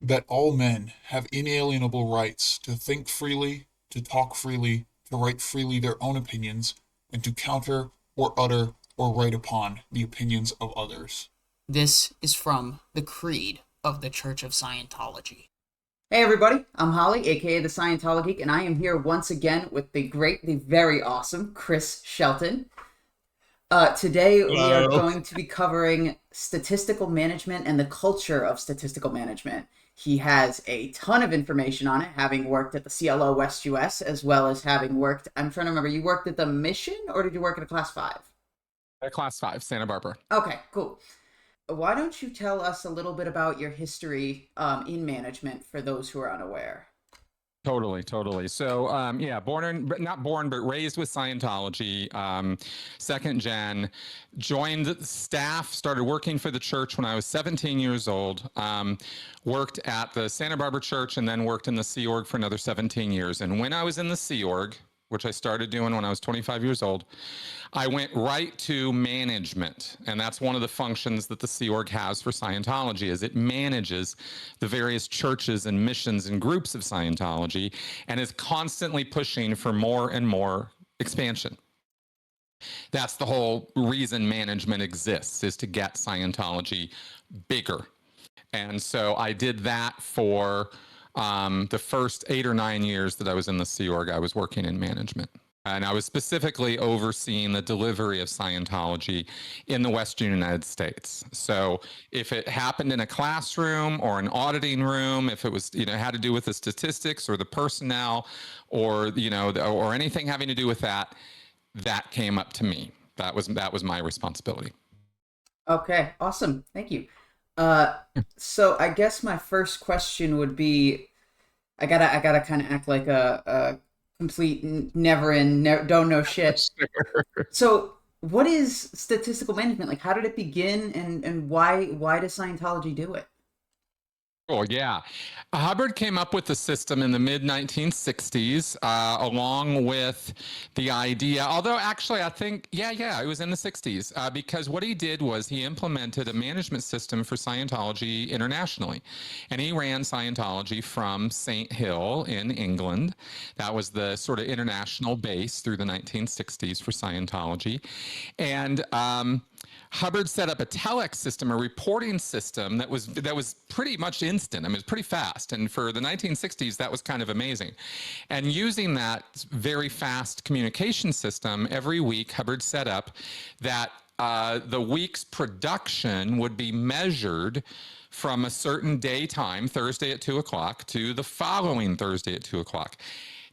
that all men have inalienable rights to think freely, to talk freely, to write freely their own opinions, and to counter or utter or write upon the opinions of others. This is from the Creed of the Church of Scientology. Hey everybody, I'm Holly, aka the Scientology Geek, and I am here once again with the great, the very awesome Chris Shelton. Today we are Hello. going to be covering statistical management and the culture of statistical management. He has a ton of information on it, having worked at the CLO West US, as well as having worked, I'm trying to remember, you worked at the Mission, or did you work at a Class 5? Class 5, Santa Barbara. Okay, cool. Why don't you tell us a little bit about your history in management for those who are unaware? Totally. So, yeah, not born, but raised with Scientology. Second gen, joined staff, started working for the church when I was 17 years old. Worked at the Santa Barbara church and then worked in the Sea Org for another 17 years. And when I was in the Sea Org, which I started doing when I was 25 years old, I went right to management. And that's one of the functions that the Sea Org has for Scientology is it manages the various churches and missions and groups of Scientology and is constantly pushing for more and more expansion. That's the whole reason management exists, is to get Scientology bigger. And so I did that for the first 8 or 9 years that I was in the Sea Org. I was working in management. And I was specifically overseeing the delivery of Scientology in the Western United States. So if it happened in a classroom or an auditing room, if it was, had to do with the statistics or the personnel or, or anything having to do with that, that came up to me. That was my responsibility. Okay, awesome. Thank you. So I guess my first question would be, I gotta kind of act like a complete don't know shit. So what is statistical management? Like, how did it begin, and why does Scientology do it? Oh, yeah. Hubbard came up with the system in the mid 1960s, along with the idea, although actually I think, yeah, it was in the 60s, because what he did was he implemented a management system for Scientology internationally. And he ran Scientology from St. Hill in England. That was the sort of international base through the 1960s for Scientology. And, Hubbard set up a telex system, a reporting system that was pretty much instant. I mean, it was pretty fast. And for the 1960s, that was kind of amazing. And using that very fast communication system, every week, Hubbard set up that the week's production would be measured from a certain daytime, Thursday at 2 o'clock, to the following Thursday at 2 o'clock.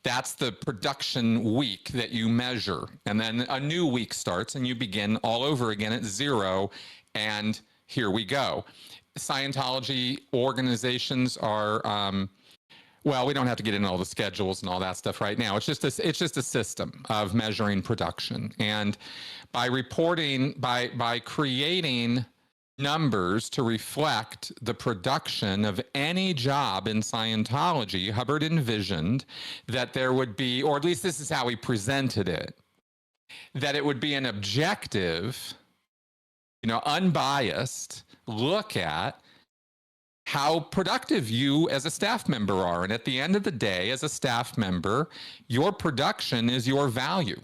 That's the production week that you measure. And then a new week starts and you begin all over again at 0. And here we go. Scientology organizations are, well, we don't have to get into all the schedules and all that stuff right now. It's just a system of measuring production. And by reporting, by creating numbers to reflect the production of any job in Scientology, Hubbard envisioned that there would be, or at least this is how he presented it, that it would be an objective, unbiased look at how productive you as a staff member are. And at the end of the day, as a staff member, your production is your value.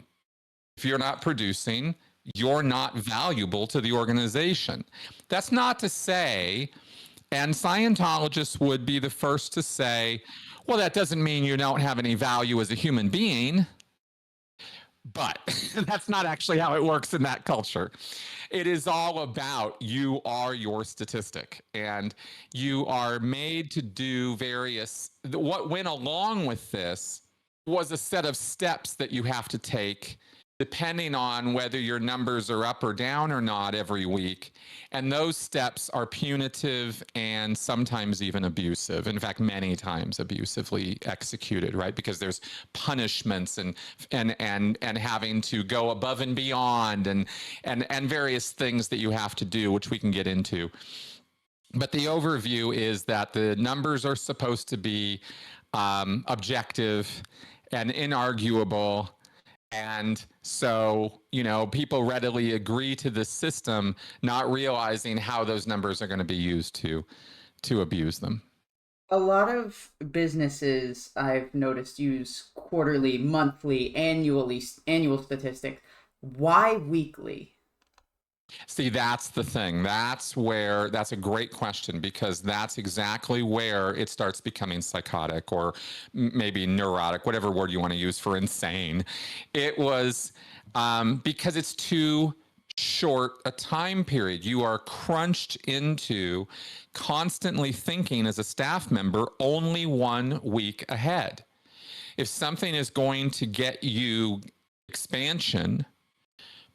If you're not producing, you're not valuable to the organization. That's not to say, and Scientologists would be the first to say, well, that doesn't mean you don't have any value as a human being. But that's not actually how it works in that culture. It is all about you are your statistic, and you are made to do various. What went along with this was a set of steps that you have to take depending on whether your numbers are up or down or not every week. And those steps are punitive and sometimes even abusive. In fact, many times abusively executed, right? Because there's punishments and having to go above and beyond and various things that you have to do, which we can get into. But the overview is that the numbers are supposed to be objective and inarguable. And so, people readily agree to this system, not realizing how those numbers are going to be used to abuse them. A lot of businesses I've noticed use quarterly, monthly, annual statistics. Why weekly? See, that's the thing. That's a great question, because that's exactly where it starts becoming psychotic, or maybe neurotic, whatever word you want to use for insane. It was because it's too short a time period. You are crunched into constantly thinking as a staff member only 1 week ahead. If something is going to get you expansion,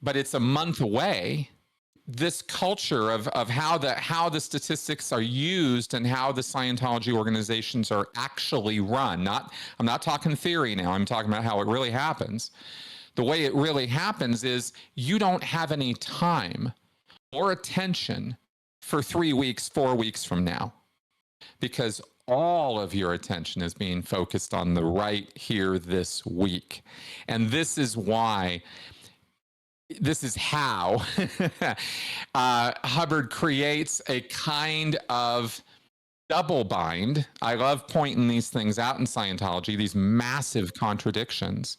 but it's a month away, this culture of how the statistics are used and how the Scientology organizations are actually run. I'm not talking theory now. I'm talking about how it really happens. The way it really happens is you don't have any time or attention for 3 weeks, 4 weeks from now, because all of your attention is being focused on the right here this week. And this is how Hubbard creates a kind of double bind. I love pointing these things out in Scientology, these massive contradictions,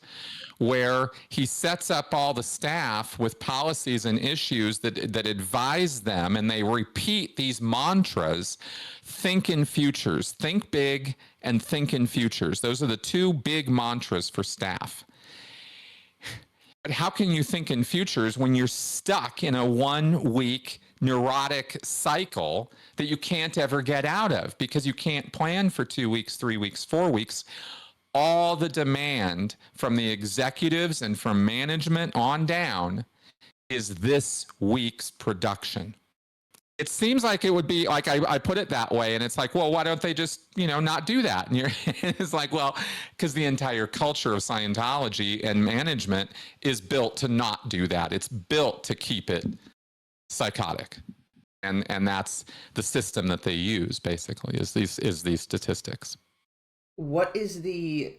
where he sets up all the staff with policies and issues that advise them, and they repeat these mantras: think in futures, think big, and think in futures. Those are the two big mantras for staff. But how can you think in futures when you're stuck in a 1 week neurotic cycle that you can't ever get out of, because you can't plan for 2 weeks, 3 weeks, 4 weeks? All the demand from the executives and from management on down is this week's production. It seems like it would be like, I put it that way, and it's like, well, why don't they just, not do that? And it's like, well, because the entire culture of Scientology and management is built to not do that. It's built to keep it psychotic. And that's the system that they use, basically, is these statistics. What is the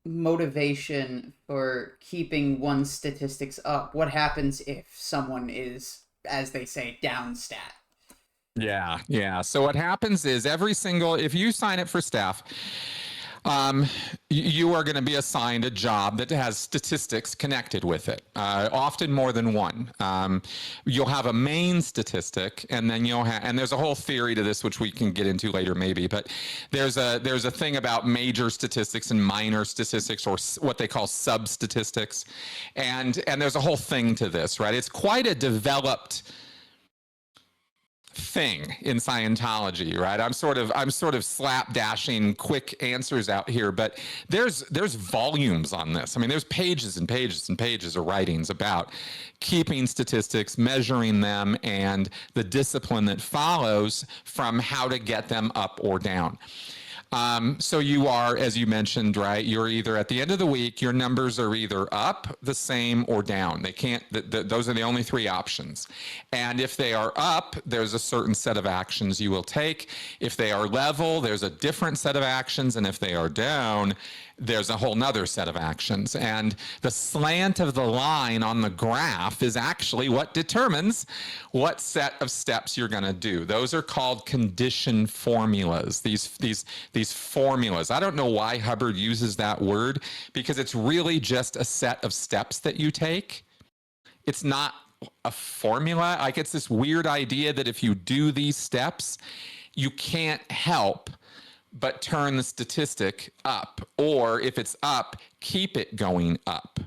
motivation for keeping one's statistics up? What happens if someone is, as they say, down stat? Yeah. So what happens is if you sign up for staff, you are going to be assigned a job that has statistics connected with it, often more than one. You'll have a main statistic, and then and there's a whole theory to this, which we can get into later maybe, but there's a thing about major statistics and minor statistics, or what they call sub-statistics. And there's a whole thing to this, right? It's quite a developed thing in Scientology, right? I'm sort of slapdashing quick answers out here, but there's volumes on this. I mean, there's pages and pages and pages of writings about keeping statistics, measuring them, and the discipline that follows from how to get them up or down. So you are, as you mentioned, right, you're either at the end of the week, your numbers are either up, the same, or down. They can't, those are the only three options. And if they are up, there's a certain set of actions you will take. If they are level, there's a different set of actions. And if they are down, there's a whole nother set of actions. And the slant of the line on the graph is actually what determines what set of steps you're going to do. Those are called condition formulas. These formulas. I don't know why Hubbard uses that word, because it's really just a set of steps that you take. It's not a formula. Like, it's this weird idea that if you do these steps, you can't help but turn the statistic up, or if it's up, keep it going up.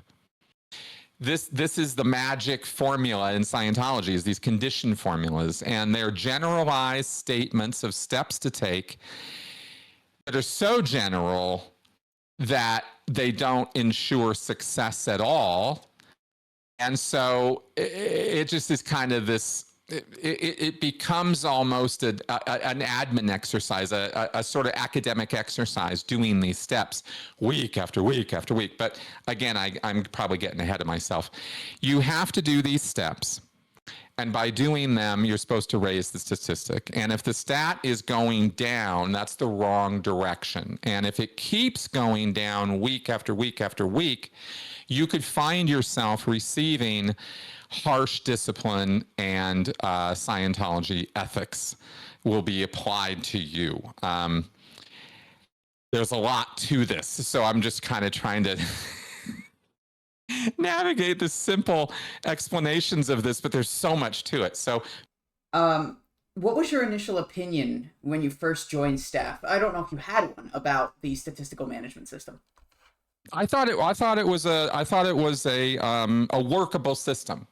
This is the magic formula in Scientology, is these condition formulas, and they're generalized statements of steps to take that are so general that they don't ensure success at all. And so it just is kind of this, it becomes almost an admin exercise, a sort of academic exercise, doing these steps week after week after week. But again, I'm probably getting ahead of myself. You have to do these steps. And by doing them, you're supposed to raise the statistic. And if the stat is going down, that's the wrong direction. And if it keeps going down week after week after week, you could find yourself receiving harsh discipline, and Scientology ethics will be applied to you. there's a lot to this. So I'm just kind of trying to navigate the simple explanations of this, but there's so much to it. So what was your initial opinion when you first joined staff? I don't know if you had one about the statistical management system. I thought it was a workable system.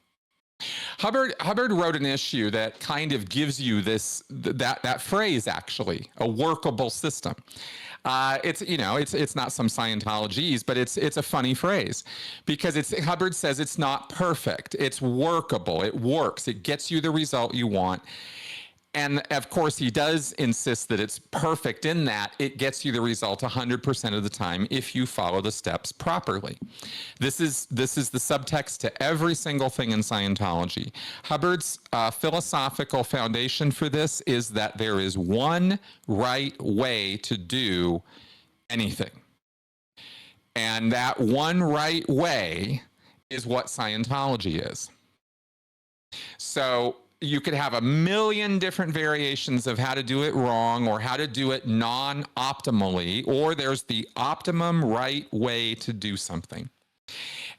Hubbard wrote an issue that kind of gives you that phrase, actually, a workable system. It's not some Scientologies, but it's a funny phrase because Hubbard says it's not perfect. It's workable. It works. It gets you the result you want. And of course, he does insist that it's perfect in that it gets you the result 100% of the time if you follow the steps properly. This is the subtext to every single thing in Scientology. Hubbard's philosophical foundation for this is that there is one right way to do anything. And that one right way is what Scientology is. So you could have a million different variations of how to do it wrong or how to do it non-optimally, or there's the optimum right way to do something.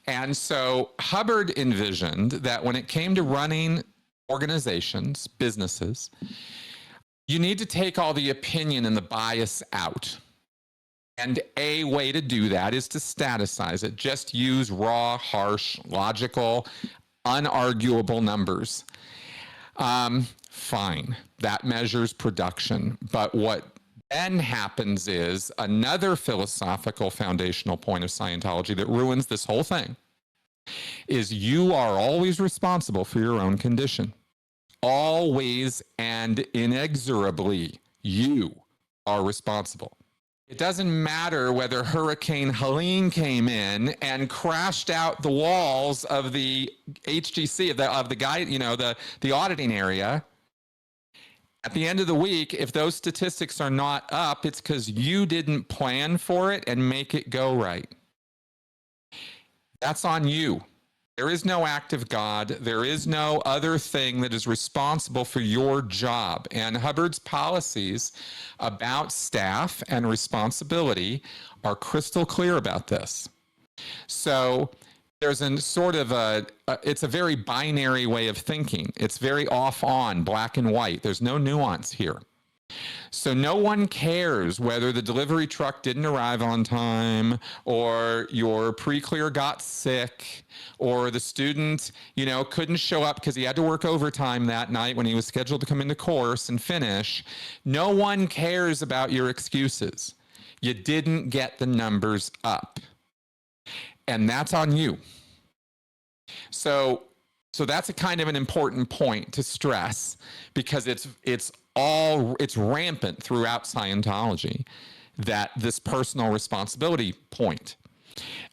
And so Hubbard envisioned that when it came to running organizations, businesses, you need to take all the opinion and the bias out. And a way to do that is to staticize it. Just use raw, harsh, logical, unarguable numbers. Fine, that measures production. But what then happens is another philosophical foundational point of Scientology that ruins this whole thing is you are always responsible for your own condition. Always and inexorably, you are responsible. It doesn't matter whether Hurricane Helene came in and crashed out the walls of the HGC, of the guy, the auditing area. At the end of the week, if those statistics are not up, it's because you didn't plan for it and make it go right. That's on you. There is no active God. There is no other thing that is responsible for your job. And Hubbard's policies about staff and responsibility are crystal clear about this. So there's a sort of it's a very binary way of thinking. It's very off-on, black and white. There's no nuance here. So no one cares whether the delivery truck didn't arrive on time or your pre-clear got sick or the student, couldn't show up because he had to work overtime that night when he was scheduled to come into course and finish. No one cares about your excuses. You didn't get the numbers up. And that's on you. So that's a kind of an important point to stress because it's rampant throughout Scientology, that this personal responsibility point.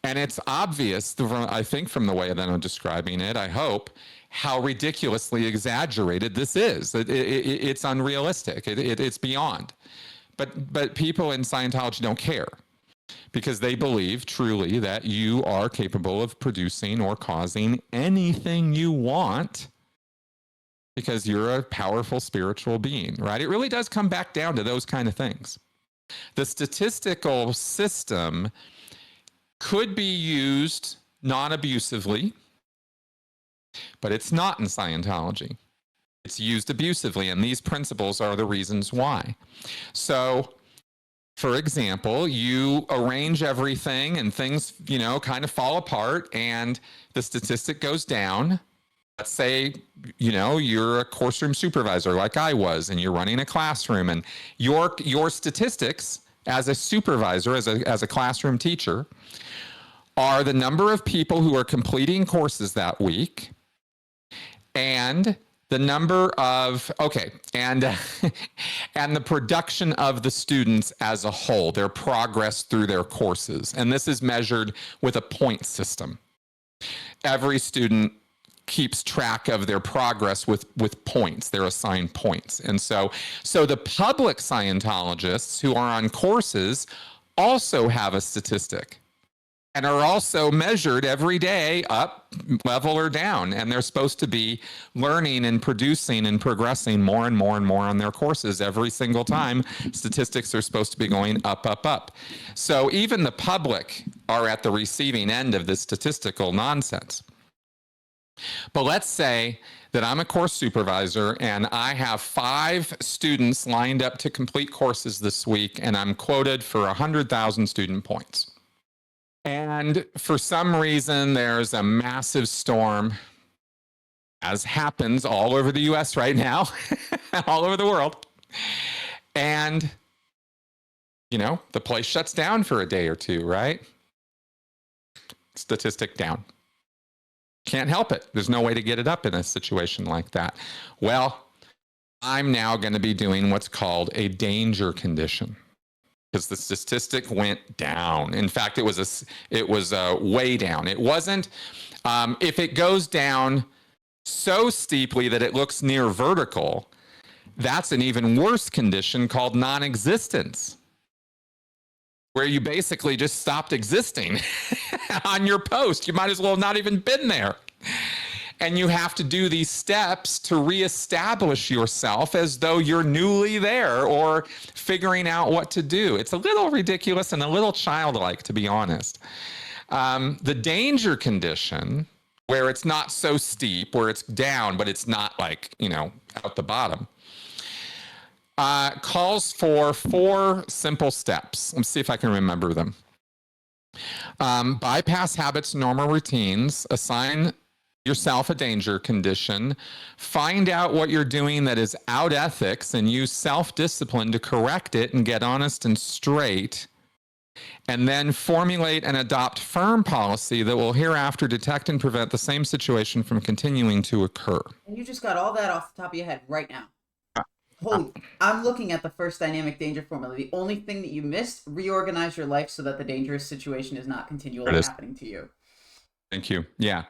And it's obvious, I think, from the way that I'm describing it, I hope, how ridiculously exaggerated this is. It's unrealistic. It's beyond. But people in Scientology don't care because they believe truly that you are capable of producing or causing anything you want because you're a powerful spiritual being, right? It really does come back down to those kind of things. The statistical system could be used non-abusively, but it's not in Scientology. It's used abusively, and these principles are the reasons why. So, for example, you arrange everything and things, kind of fall apart and the statistic goes down. Let's say, you're a course room supervisor like I was, and you're running a classroom, and your statistics as a supervisor, as a classroom teacher, are the number of people who are completing courses that week and the number of, and the production of the students as a whole, their progress through their courses. And this is measured with a point system. Every student keeps track of their progress with points. They're assigned points. And so the public Scientologists who are on courses also have a statistic. and are also measured every day up, level, or down. And they're supposed to be learning and producing and progressing more and more and more on their courses every single time. Statistics are supposed to be going up, up, up. So even the public are at the receiving end of this statistical nonsense. But let's say that I'm a course supervisor and I have 5 students lined up to complete courses this week, and I'm quoted for 100,000 student points. And for some reason, there's a massive storm, as happens all over the US right now, all over the world. And, you know, the place shuts down for a day or two, right? Statistic down. Can't help it. There's no way to get it up in a situation like that. Well, I'm now going to be doing what's called a danger condition, because the statistic went down. In fact, it was way down. It wasn't, if it goes down so steeply that it looks near vertical, that's an even worse condition called non-existence, where you basically just stopped existing on your post. You might as well have not even been there. And you have to do these steps to reestablish yourself as though you're newly there or figuring out what to do. It's a little ridiculous and a little childlike, to be honest. The danger condition, where it's not so steep, where it's down, but it's not like, you know, out the bottom, calls for 4 simple steps. Let's see if I can remember them. Bypass habits, normal routines, assign yourself a danger condition, find out what you're doing that is out ethics, and use self-discipline to correct it and get honest and straight, and then formulate and adopt firm policy that will hereafter detect and prevent the same situation from continuing to occur. And you just got all that off the top of your head right now. Holy, I'm looking at the first dynamic danger formula. The only thing that you missed, reorganize your life so that the dangerous situation is not continually happening to you. Thank you. Yeah.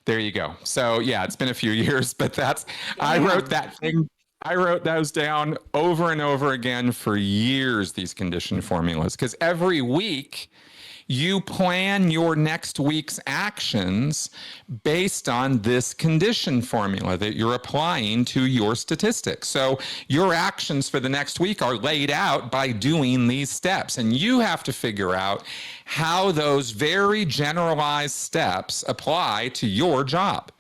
There you go. So yeah, it's been a few years, but I wrote that thing. I wrote those down over and over again for years, these condition formulas, because every week you plan your next week's actions based on this condition formula that you're applying to your statistics. So your actions for the next week are laid out by doing these steps, and you have to figure out how those very generalized steps apply to your job.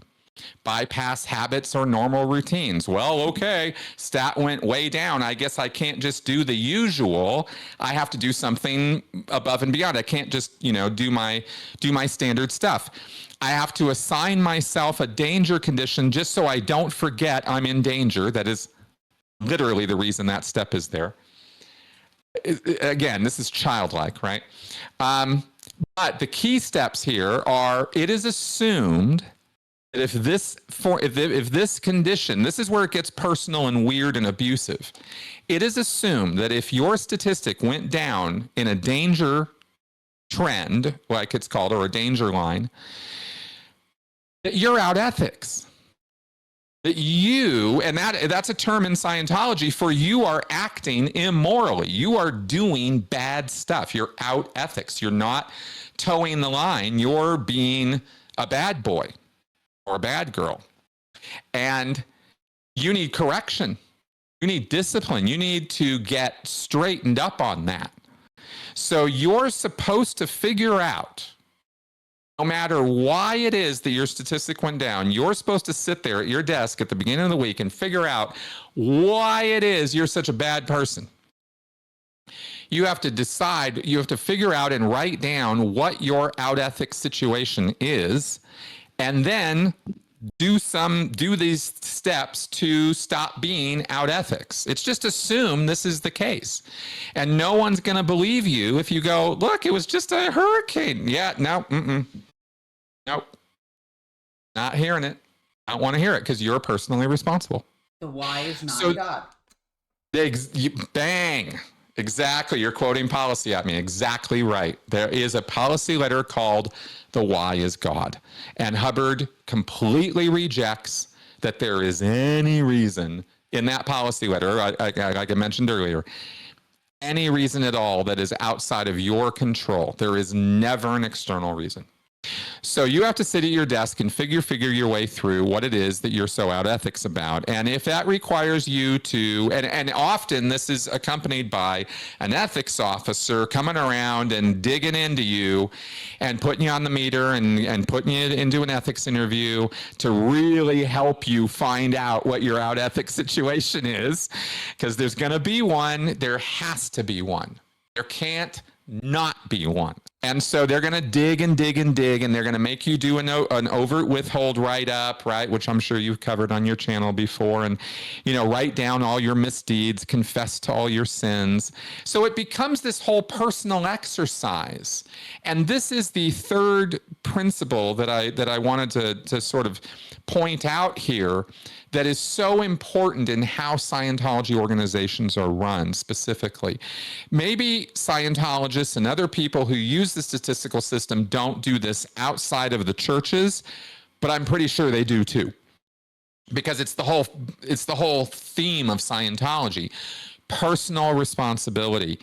Bypass habits or normal routines. Well, okay, stat went way down. I guess I can't just do the usual. I have to do something above and beyond. I can't just, do my standard stuff. I have to assign myself a danger condition just so I don't forget I'm in danger. That is literally the reason that step is there. Again, this is childlike, right? But the key steps here are, it is assumed that if this condition, this is where it gets personal and weird and abusive. It is assumed that if your statistic went down in a danger trend, like it's called, or a danger line, that you're out ethics. That you, and that's a term in Scientology for you are acting immorally. You are doing bad stuff. You're out ethics. You're not towing the line. You're being a bad boy or a bad girl. And you need correction. You need discipline. You need to get straightened up on that. So you're supposed to figure out, no matter why it is that your statistic went down, you're supposed to sit there at your desk at the beginning of the week and figure out why it is you're such a bad person. You have to decide, you have to figure out and write down what your out ethics situation is, and then do these steps to stop being out ethics. It's just assume this is the case. And no one's going to believe you if you go, look, it was just a hurricane. Yeah, no, nope. Not hearing it. I don't want to hear it because you're personally responsible. The why is not God. Bang. Exactly. You're quoting policy at me. Exactly right. There is a policy letter called The Why is God. And Hubbard completely rejects that there is any reason in that policy letter, like I mentioned earlier, any reason at all that is outside of your control. There is never an external reason. So you have to sit at your desk and figure your way through what it is that you're so out ethics about. And if that requires you to, and often this is accompanied by an ethics officer coming around and digging into you and putting you on the meter and putting you into an ethics interview to really help you find out what your out ethics situation is. Because there's going to be one, there has to be one. There can't not be one. And so they're going to dig and dig and dig, and they're going to make you do an overt withhold write-up, right, which I'm sure you've covered on your channel before, and, write down all your misdeeds, confess to all your sins. So it becomes this whole personal exercise. And this is the third principle that I wanted to sort of point out here that is so important in how Scientology organizations are run specifically. Maybe Scientologists and other people who use the statistical system don't do this outside of the churches, but I'm pretty sure they do too. Because it's the whole theme of Scientology. Personal responsibility.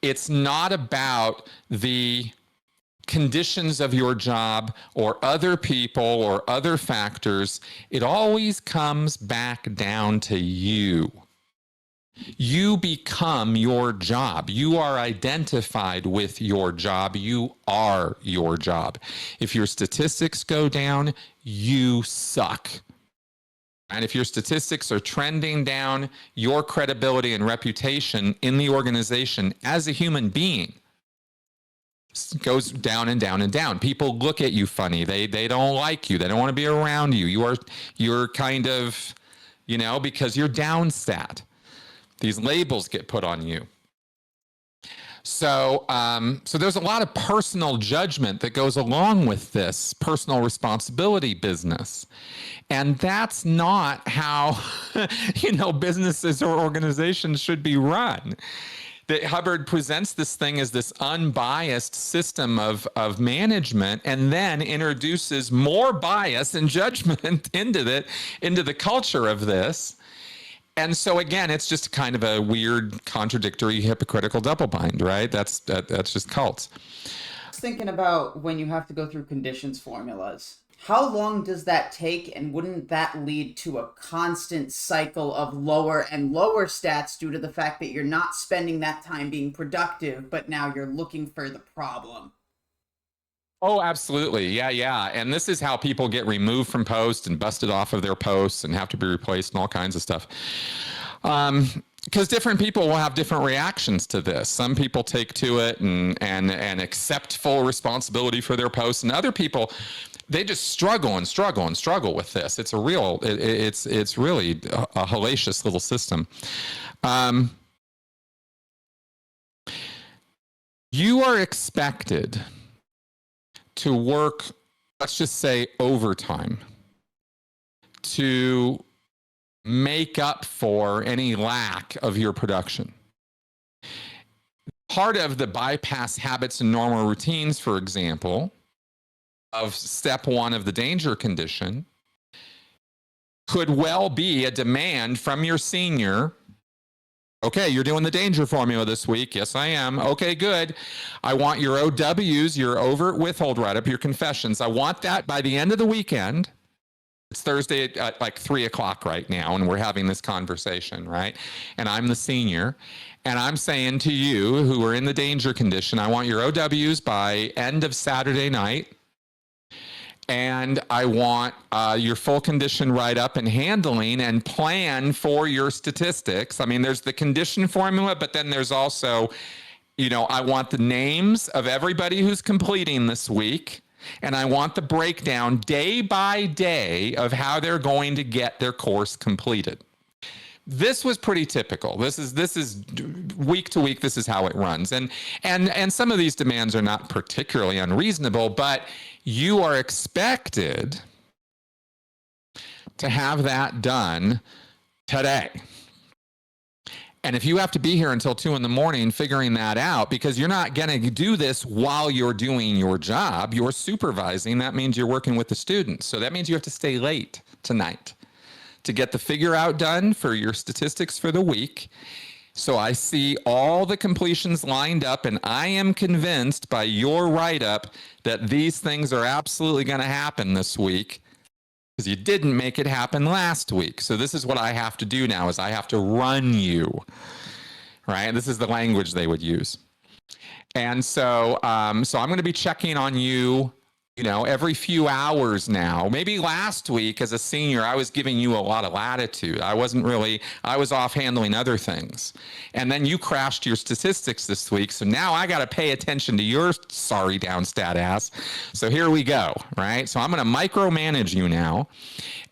It's not about the conditions of your job or other people or other factors. It always comes back down to you. You become your job. You are identified with your job. You are your job. If your statistics go down, you suck. And if your statistics are trending down, your credibility and reputation in the organization as a human being goes down and down and down. People look at you funny. They don't like you. They don't want to be around you. You're kind of, because you're down stat. These labels get put on you. So there's a lot of personal judgment that goes along with this personal responsibility business. And that's not how, businesses or organizations should be run. That Hubbard presents this thing as this unbiased system of management, and then introduces more bias and judgment into the culture of this. And so again, it's just kind of a weird, contradictory, hypocritical double bind, right? That's just cults. I was thinking about when you have to go through conditions formulas. How long does that take, and wouldn't that lead to a constant cycle of lower and lower stats due to the fact that you're not spending that time being productive, but now you're looking for the problem? Oh, absolutely. Yeah. And this is how people get removed from posts and busted off of their posts and have to be replaced and all kinds of stuff. Because different people will have different reactions to this. Some people take to it and accept full responsibility for their posts, and other people, they just struggle with this. It's really a hellacious little system. You are expected to work, let's just say, overtime to make up for any lack of your production. Part of the bypass habits and normal routines, for example, of step 1 of the danger condition could well be a demand from your senior. Okay, you're doing the danger formula this week. Yes, I am. Okay, good. I want your OWs, your overt withhold write-up, your confessions. I want that by the end of the weekend. It's Thursday at like 3 o'clock right now, and we're having this conversation, right? And I'm the senior, and I'm saying to you who are in the danger condition, I want your OWs by end of Saturday night. And I want your full condition write-up and handling and plan for your statistics. I mean, there's the condition formula, but then there's also, I want the names of everybody who's completing this week. And I want the breakdown day by day of how they're going to get their course completed. This was pretty typical. This is week to week. This is how it runs. And some of these demands are not particularly unreasonable, but you are expected to have that done today. And if you have to be here until 2 a.m. figuring that out, because you're not going to do this while you're doing your job, you're supervising. That means you're working with the students. So that means you have to stay late tonight to get the figure out done for your statistics for the week. So I see all the completions lined up, and I am convinced by your write-up that these things are absolutely going to happen this week because you didn't make it happen last week. So this is what I have to do now is I have to run you, right? This is the language they would use. And so I'm going to be checking on you, every few hours now. Maybe last week as a senior, I was giving you a lot of latitude. I was off handling other things. And then you crashed your statistics this week. So now I got to pay attention to your sorry downstat ass. So here we go, right? So I'm going to micromanage you now.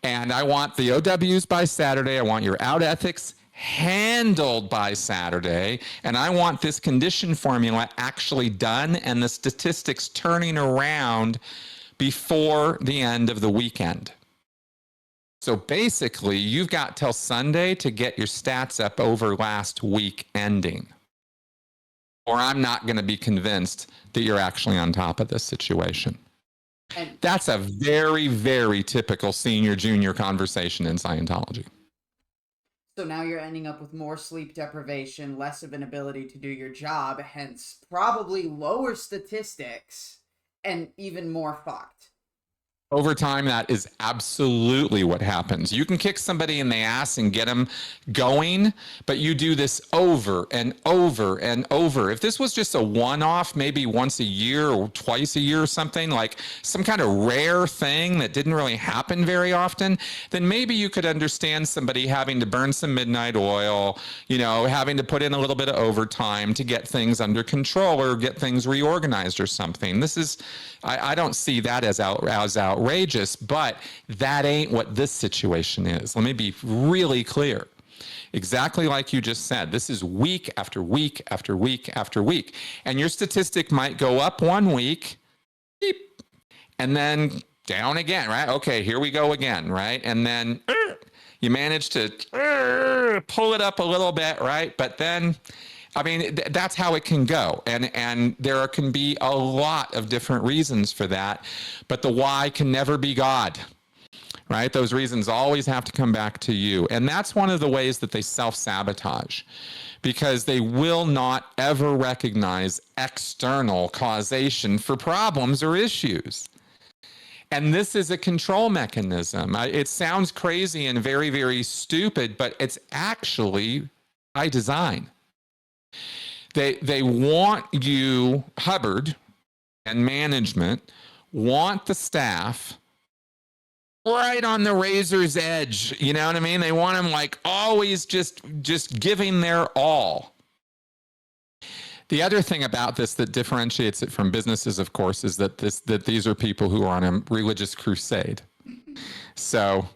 And I want the OWs by Saturday. I want your out ethics handled by Saturday, and I want this condition formula actually done and the statistics turning around before the end of the weekend. So basically, you've got till Sunday to get your stats up over last week ending, or I'm not going to be convinced that you're actually on top of this situation. And that's a very, very typical senior-junior conversation in Scientology. So now you're ending up with more sleep deprivation, less of an ability to do your job, hence probably lower statistics, and even more fucked. Over time, that is absolutely what happens. You can kick somebody in the ass and get them going, but you do this over and over and over. If this was just a one-off, maybe once a year or twice a year or something, like some kind of rare thing that didn't really happen very often, then maybe you could understand somebody having to burn some midnight oil, having to put in a little bit of overtime to get things under control or get things reorganized or something. I don't see that as outrageous, but that ain't what this situation is. Let me be really clear. Exactly like you just said, this is week after week after week after week. And your statistic might go up one week, beep, and then down again, right? Okay, here we go again, right? And then you manage to pull it up a little bit, right? But then, that's how it can go. And there can be a lot of different reasons for that, but the why can never be God, right? Those reasons always have to come back to you. And that's one of the ways that they self-sabotage, because they will not ever recognize external causation for problems or issues. And this is a control mechanism. It sounds crazy and very, very stupid, but it's actually by design. They want you, Hubbard and management, want the staff right on the razor's edge. You know what I mean? They want them like always just giving their all. The other thing about this that differentiates it from businesses, of course, is that these are people who are on a religious crusade. So,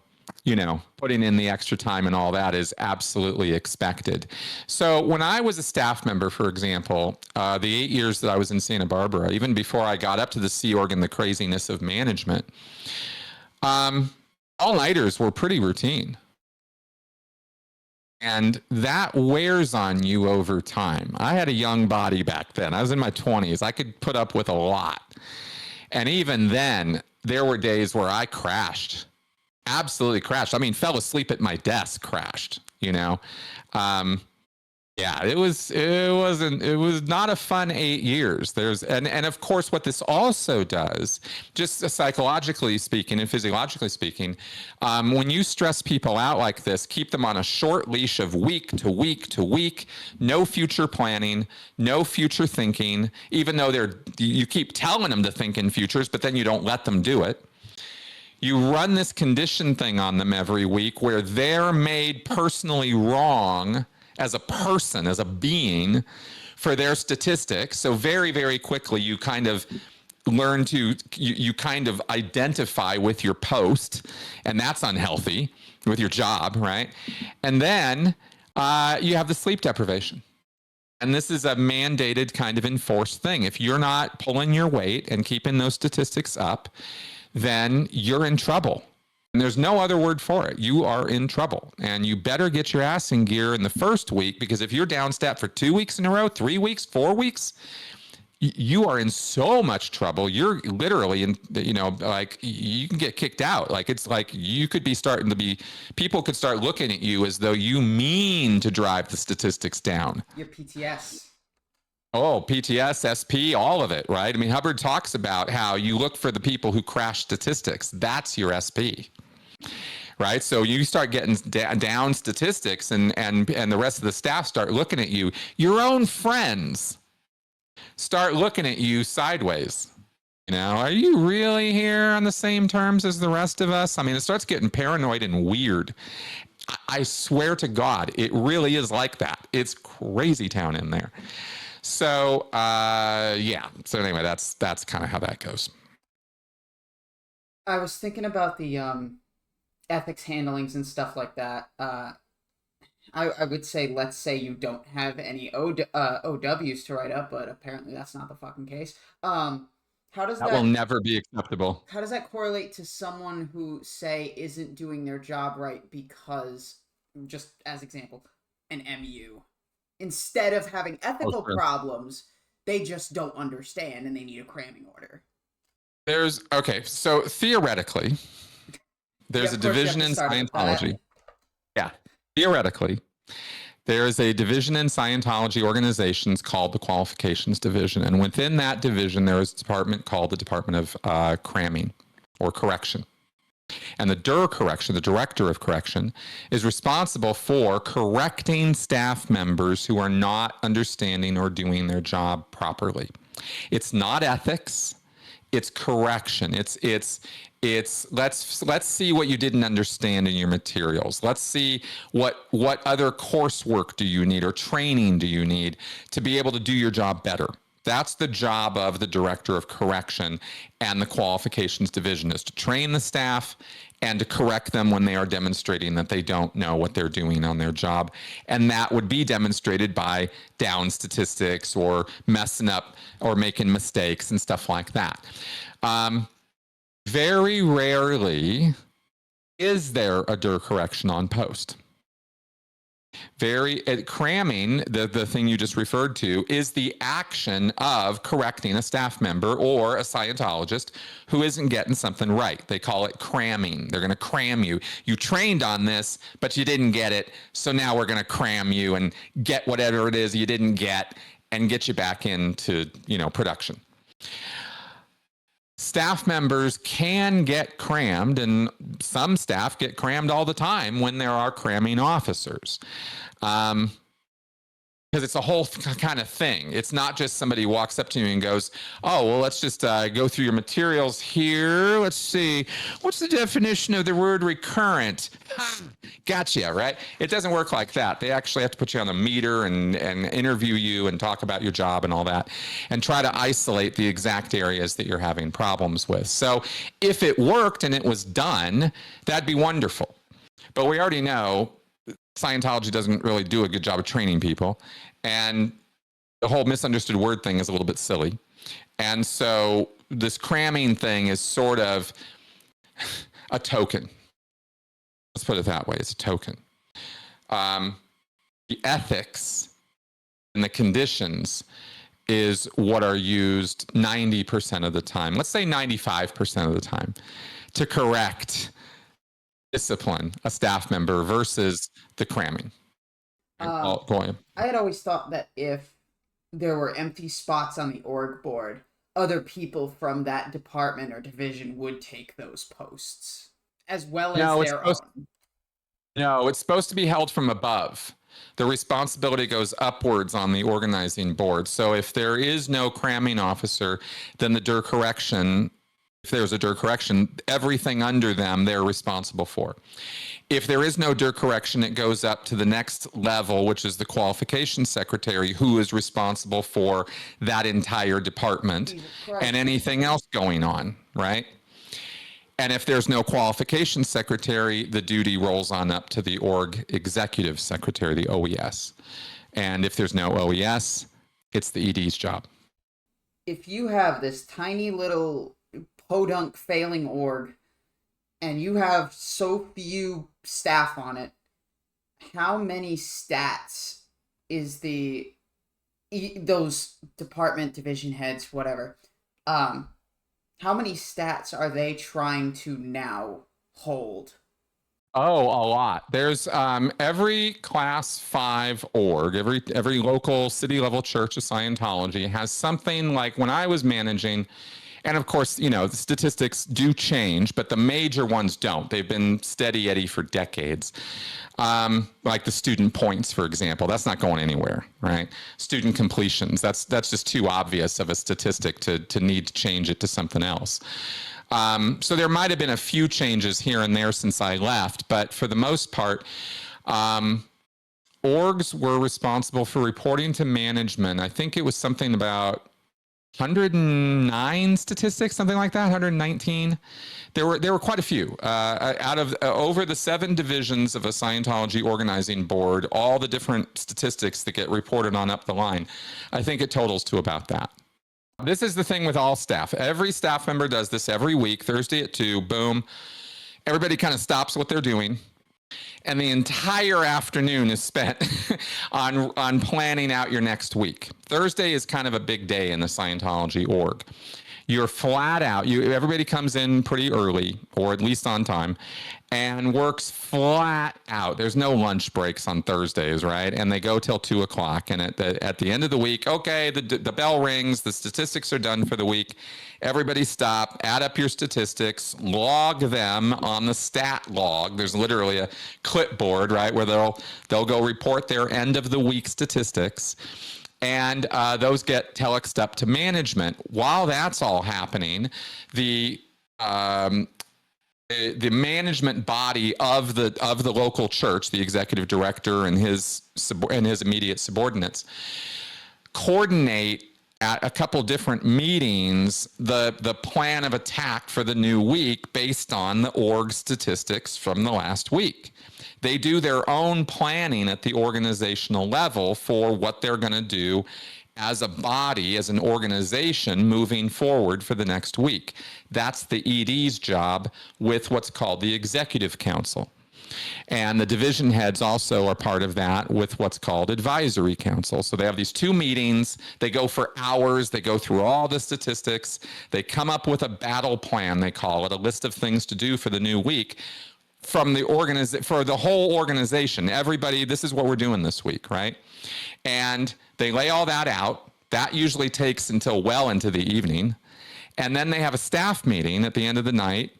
putting in the extra time and all that is absolutely expected. So when I was a staff member, for example, the 8 years that I was in Santa Barbara, even before I got up to the Sea Org and the craziness of management, all-nighters were pretty routine. And that wears on you over time. I had a young body back then. I was in my 20s. I could put up with a lot. And even then, there were days where I crashed. Absolutely crashed. Fell asleep at my desk, crashed, it was not a fun 8 years. And of course, what this also does, just psychologically speaking and physiologically speaking, when you stress people out like this, keep them on a short leash of week to week to week, no future planning, no future thinking, even though you keep telling them to think in futures, but then you don't let them do it. You run this condition thing on them every week where they're made personally wrong as a person, as a being, for their statistics. So very, very quickly, you kind of learn to, you kind of identify with your post, and that's unhealthy, with your job, right? And then you have the sleep deprivation. And this is a mandated kind of enforced thing. If you're not pulling your weight and keeping those statistics up, then you're in trouble. And there's no other word for it. You are in trouble. And you better get your ass in gear in the first week, because if you're down stat for 2 weeks in a row, 3 weeks, 4 weeks, you are in so much trouble. You're literally in, like you can get kicked out. Like it's like you could be starting to be, people could start looking at you as though you mean to drive the statistics down. Your PTS. Oh, PTS, SP, all of it, right? I mean, Hubbard talks about how you look for the people who crash statistics. That's your SP, right? So you start getting down statistics, and the rest of the staff start looking at you. Your own friends start looking at you sideways. Are you really here on the same terms as the rest of us? I mean, it starts getting paranoid and weird. I swear to God, it really is like that. It's crazy town in there. So, yeah. So anyway, that's kind of how that goes. I was thinking about the ethics handlings and stuff like that. I would say, let's say you don't have any OWs to write up, but apparently that's not the fucking case. How does That will never be acceptable. How does that correlate to someone who, say, isn't doing their job right because, just as example, an MU? Instead of having ethical problems, they just don't understand and they need a cramming order. So theoretically, there's a division in Scientology. Yeah, theoretically, there is a division in Scientology organizations called the Qualifications Division. And within that division, there is a department called the Department of Cramming or Correction. And the DIR correction, the director of correction, is responsible for correcting staff members who are not understanding or doing their job properly. It's not ethics, it's correction. It's let's see what you didn't understand in your materials. Let's see what other coursework do you need or training do you need to be able to do your job better. That's the job of the director of correction and the qualifications division, is to train the staff and to correct them when they are demonstrating that they don't know what they're doing on their job. And that would be demonstrated by down statistics or messing up or making mistakes and stuff like that. Very rarely is there a DIR correction on post. Cramming, the thing you just referred to, is the action of correcting a staff member or a Scientologist who isn't getting something right. They call it cramming. They're going to cram you. You trained on this, but you didn't get it, so now we're going to cram you and get whatever it is you didn't get and get you back into, production. Staff members can get crammed, and some staff get crammed all the time when there are cramming officers. Because it's a whole kind of thing. It's not just somebody walks up to you and goes, oh, well, let's just go through your materials here. Let's see. What's the definition of the word recurrent? Gotcha, right? It doesn't work like that. They actually have to put you on the meter and interview you and talk about your job and all that and try to isolate the exact areas that you're having problems with. So if it worked and it was done, that'd be wonderful. But we already know Scientology doesn't really do a good job of training people. And the whole misunderstood word thing is a little bit silly. And so this cramming thing is sort of a token. Let's put it that way. It's a token. The ethics and the conditions is what are used 90% of the time. Let's say 95% of the time to correct discipline a staff member versus the cramming. Go on. I had always thought that if there were empty spots on the org board, other people from that department or division would take those posts as well as their own. No, it's supposed to be held from above. The responsibility goes upwards on the organizing board. So if there is no cramming officer, then the DIR correction, if there's a DIR correction, everything under them they're responsible for. If there is no DIR correction, it goes up to the next level, which is the qualifications secretary, who is responsible for that entire department and anything else going on, right? And if there's no qualifications secretary, the duty rolls on up to the org executive secretary, the OES. And if there's no OES, it's the ED's job. If you have this tiny little podunk failing org and you have so few staff on it, how many stats is the those department division heads, whatever, how many stats are they trying to now hold? Oh, a lot. There's every class 5 org, every local city level church of Scientology has something like when I was managing, and of course, you know, the statistics do change, but the major ones don't. They've been steady Eddie for decades. Like the student points, for example, that's not going anywhere, right? Student completions, that's just too obvious of a statistic to need to change it to something else. So there might have been a few changes here and there since I left, but for the most part, orgs were responsible for reporting to management. I think it was something about 109 statistics, something like that, 119. There were quite a few. Out of over the 7 divisions of a Scientology organizing board, all the different statistics that get reported on up the line, I think it totals to about that. This is the thing with all staff. Every staff member does this every week, Thursday at 2, boom. Everybody kind of stops what they're doing. And the entire afternoon is spent on planning out your next week. Thursday is kind of a big day in the Scientology org. You're flat out. Everybody comes in pretty early, or at least on time, and works flat out. There's no lunch breaks on Thursdays, right? And they go till 2 o'clock. And at the end of the week, okay, the bell rings, the statistics are done for the week. Everybody stop, add up your statistics, log them on the stat log. There's literally a clipboard, right, where they'll go report their end of the week statistics. And those get telexed up to management. While that's all happening, the management body of the local church, the executive director and his immediate subordinates, coordinate at a couple different meetings the plan of attack for the new week based on the org statistics from the last week. They do their own planning at the organizational level for what they're going to do as a body, as an organization moving forward for the next week. That's the ED's job with what's called the Executive Council. And the division heads also are part of that with what's called advisory council. So they have these 2 meetings. They go for hours. They go through all the statistics. They come up with a battle plan, they call it, a list of things to do for the new week from the for the whole organization. Everybody, this is what we're doing this week, right? And they lay all that out. That usually takes until well into the evening. And then they have a staff meeting at the end of the night,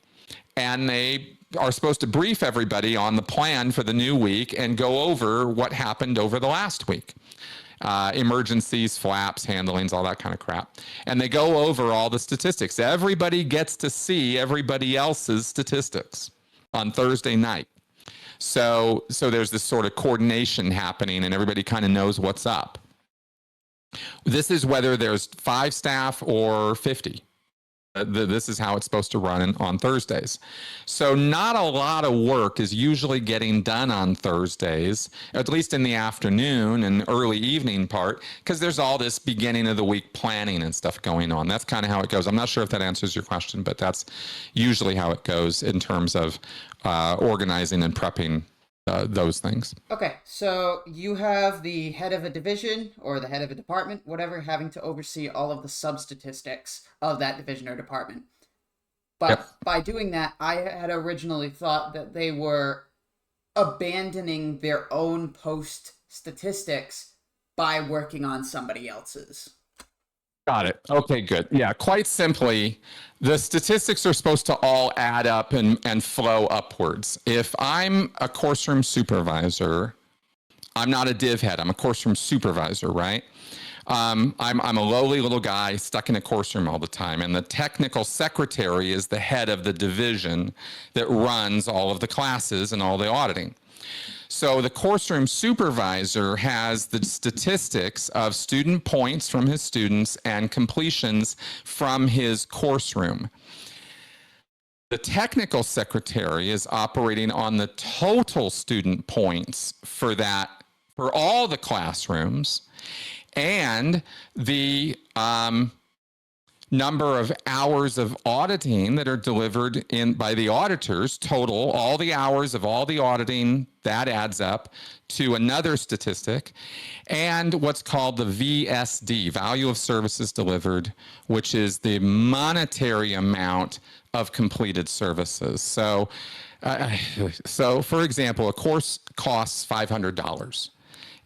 and they are supposed to brief everybody on the plan for the new week and go over what happened over the last week. Emergencies, flaps, handlings, all that kind of crap. And they go over all the statistics. Everybody gets to see everybody else's statistics on Thursday night. So there's this sort of coordination happening and everybody kind of knows what's up. This is whether there's 5 staff or 50. This is how it's supposed to run on Thursdays. So not a lot of work is usually getting done on Thursdays, at least in the afternoon and early evening part, because there's all this beginning of the week planning and stuff going on. That's kind of how it goes. I'm not sure if that answers your question, but that's usually how it goes in terms of organizing and prepping those things. Okay, so you have the head of a division or the head of a department, whatever, having to oversee all of the sub-statistics of that division or department. But by doing that, I had originally thought that they were abandoning their own post statistics by working on somebody else's. Got it. Okay, good. Yeah, quite simply, the statistics are supposed to all add up and flow upwards. If I'm a course room supervisor, I'm not a div head. I'm a course room supervisor, right? I'm a lowly little guy stuck in a course room all the time, and the technical secretary is the head of the division that runs all of the classes and all the auditing. So the course room supervisor has the statistics of student points from his students and completions from his course room. The technical secretary is operating on the total student points for all the classrooms, and the number of hours of auditing that are delivered in by the auditors, total, all the hours of all the auditing, that adds up to another statistic, and what's called the VSD, value of services delivered, which is the monetary amount of completed services. So for example, a course costs $500.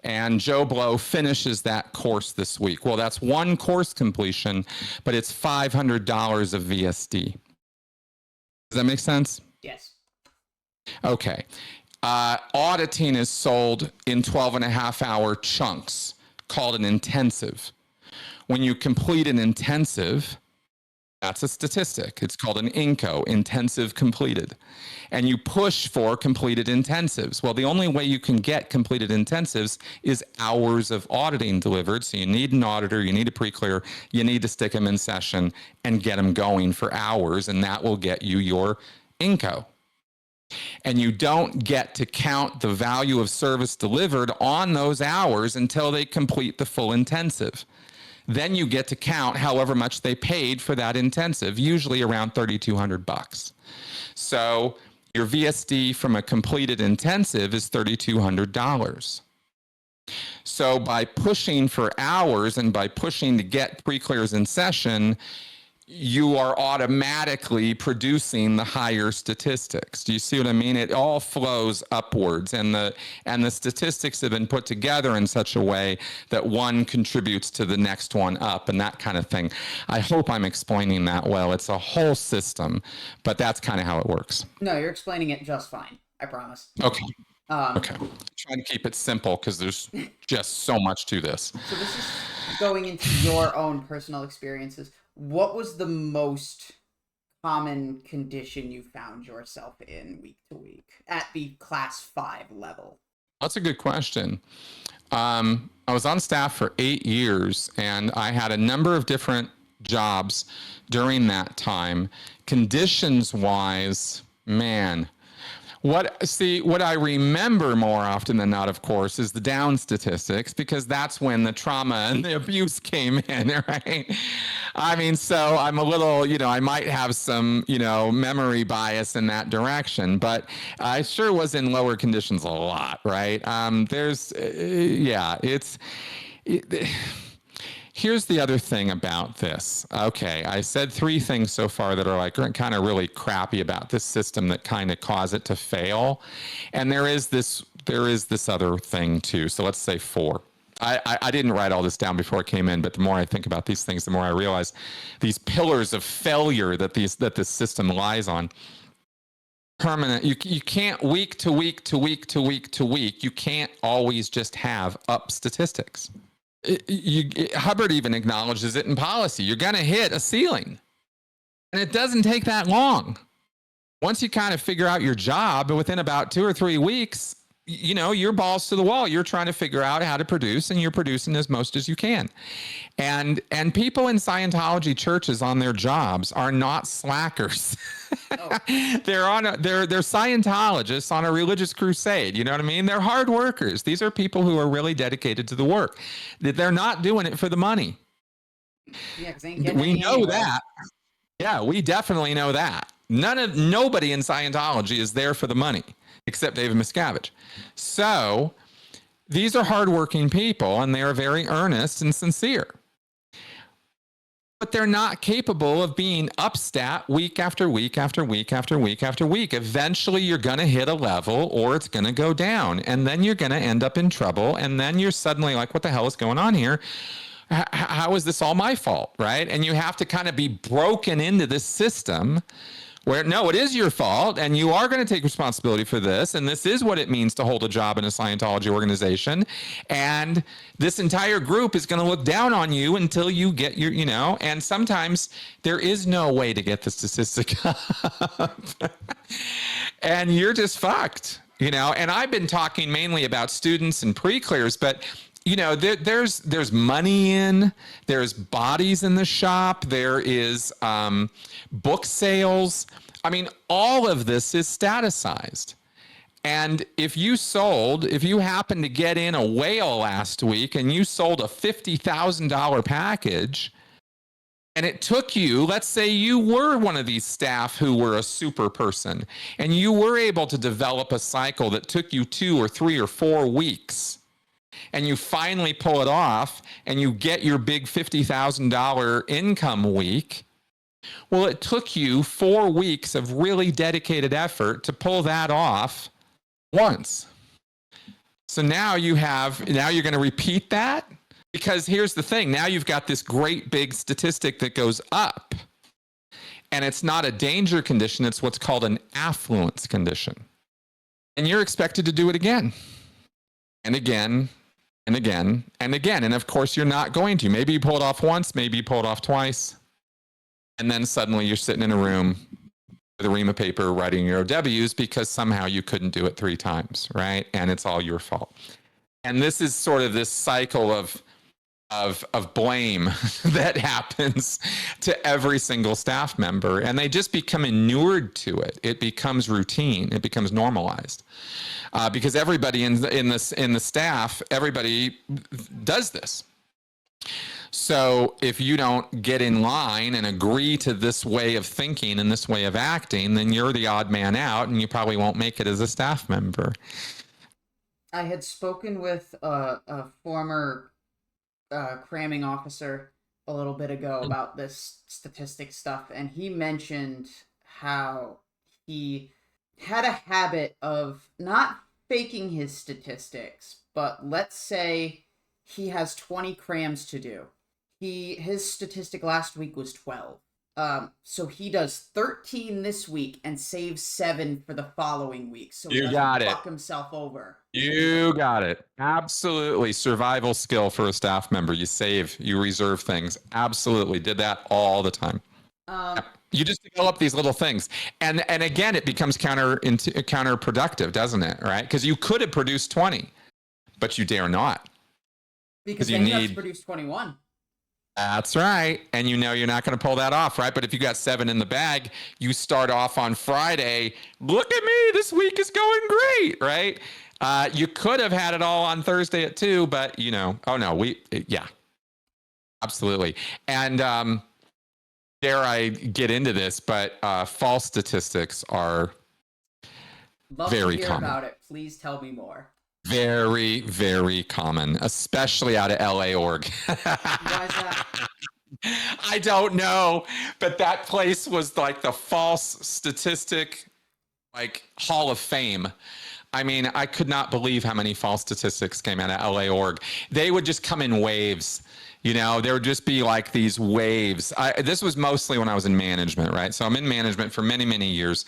And Joe Blow finishes that course this week. Well, that's one course completion, but it's $500 of VSD. Does that make sense? Yes. Okay. Auditing is sold in 12.5-hour chunks, called an intensive. When you complete an intensive, that's a statistic. It's called an INCO, intensive completed. And you push for completed intensives. Well, the only way you can get completed intensives is hours of auditing delivered. So you need an auditor, you need a pre-clear, you need to stick them in session and get them going for hours, and that will get you your INCO. And you don't get to count the value of service delivered on those hours until they complete the full intensive. Then you get to count however much they paid for that intensive, usually around $3,200. So your VSD from a completed intensive is $3,200. So by pushing for hours and by pushing to get pre-clears in session, you are automatically producing the higher statistics. Do you see what I mean? It all flows upwards, and the statistics have been put together in such a way that one contributes to the next one up, and that kind of thing. I hope I'm explaining that well. It's a whole system, but that's kind of how it works. No, you're explaining it just fine. I promise. Okay. Okay. Trying to keep it simple because there's just so much to this. So this is going into your own personal experiences. What was the most common condition you found yourself in week to week at the class 5 level? That's a good question. I was on staff for 8 years, and I had a number of different jobs during that time. Conditions-wise, man, what I remember more often than not, of course, is the down statistics, because that's when the trauma and the abuse came in, right? I mean, so I'm a little, I might have some, memory bias in that direction, but I sure was in lower conditions a lot, right? Here's the other thing about this. Okay, I said 3 things so far that are kind of really crappy about this system that kind of cause it to fail. And there is this other thing too. So let's say 4. I didn't write all this down before I came in, but the more I think about these things, the more I realize these pillars of failure that this system lies on. Permanent. You can't week to week to week to week to week. You can't always just have up statistics. Hubbard even acknowledges it in policy. You're going to hit a ceiling, and it doesn't take that long. Once you kind of figure out your job, within about 2 or 3 weeks, you're balls to the wall. You're trying to figure out how to produce, and you're producing as most as you can. And people in Scientology churches on their jobs are not slackers. Oh. They're Scientologists on a religious crusade. You know what I mean? They're hard workers. These are people who are really dedicated to the work. They're not doing it for the money. Yeah, we know that. Yeah, we definitely know that. Nobody in Scientology is there for the money, except David Miscavige. So these are hardworking people, and they are very earnest and sincere. But they're not capable of being upstat week after week after week after week after week. Eventually, you're going to hit a level, or it's going to go down, and then you're going to end up in trouble, and then you're suddenly like, what the hell is going on here? How is this all my fault, right? And you have to kind of be broken into this system where, no, it is your fault, and you are going to take responsibility for this, and this is what it means to hold a job in a Scientology organization, and this entire group is going to look down on you until you get your, and sometimes there is no way to get the statistic up, and you're just fucked, and I've been talking mainly about students and pre-clears, but there's money in, there's bodies in the shop, there is book sales. I mean, all of this is statusized. And if you happened to get in a whale last week and you sold a $50,000 package, And it took you, let's say you were one of these staff who were a super person, and you were able to develop a cycle that took you 2 or 3 or 4 weeks, and you finally pull it off, and you get your big $50,000 income week. Well, it took you 4 weeks of really dedicated effort to pull that off once. So now you're going to repeat that? Because here's the thing, now you've got this great big statistic that goes up. And it's not a danger condition, it's what's called an affluence condition. And you're expected to do it again, and again, and again, and again. And of course, you're not going to. Maybe you pull it off once, maybe you pull it off twice. And then suddenly you're sitting in a room with a ream of paper writing your OWs because somehow you couldn't do it 3 times, right? And it's all your fault. And this is sort of this cycle of blame that happens to every single staff member, and they just become inured to it. It becomes routine. It becomes normalized because everybody in the staff, everybody does this. So if you don't get in line and agree to this way of thinking and this way of acting, then you're the odd man out, and you probably won't make it as a staff member. I had spoken with a former cramming officer a little bit ago about this statistic stuff, and he mentioned how he had a habit of not faking his statistics, but let's say he has 20 crams to do. His statistic last week was 12. So he does 13 this week and saves 7 for the following week. So he doesn't fuck himself over. You got it. Absolutely. Survival skill for a staff member. You save, you reserve things. Absolutely. Did that all the time. You just develop these little things. And again, it becomes counterproductive, doesn't it? Right? Because you could have produced 20, but you dare not. Because then you have to produce 21. That's right. And you know you're not going to pull that off, right? But if you got 7 in the bag, you start off on Friday. Look at me. This week is going great, right? You could have had it all on Thursday at 2, but oh no, yeah, absolutely. And dare I get into this, but false statistics are very common. About it. Please tell me more. Very, very common, especially out of LA org. Why is that? I don't know, but that place was like the false statistic, like Hall of Fame. I mean, I could not believe how many false statistics came out of LA org. They would just come in waves. There would just be like these waves. This was mostly when I was in management, right? So I'm in management for many, many years,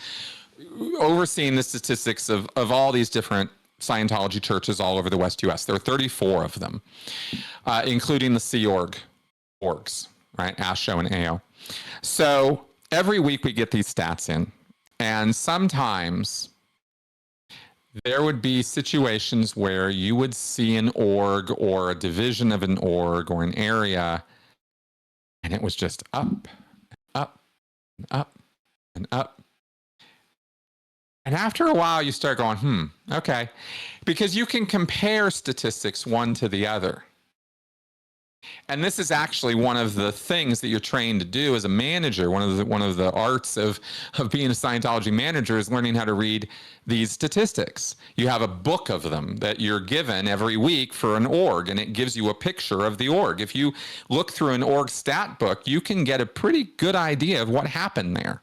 overseeing the statistics of all these different Scientology churches all over the West US. There are 34 of them, including the Sea orgs, right? ASHO and AO. So every week we get these stats in, and sometimes there would be situations where you would see an org or a division of an org or an area, and it was just up, up, up, and up. And after a while, you start going, okay, because you can compare statistics one to the other. And this is actually one of the things that you're trained to do as a manager. One of the arts of being a Scientology manager is learning how to read these statistics. You have a book of them that you're given every week for an org, and it gives you a picture of the org. If you look through an org stat book, you can get a pretty good idea of what happened there.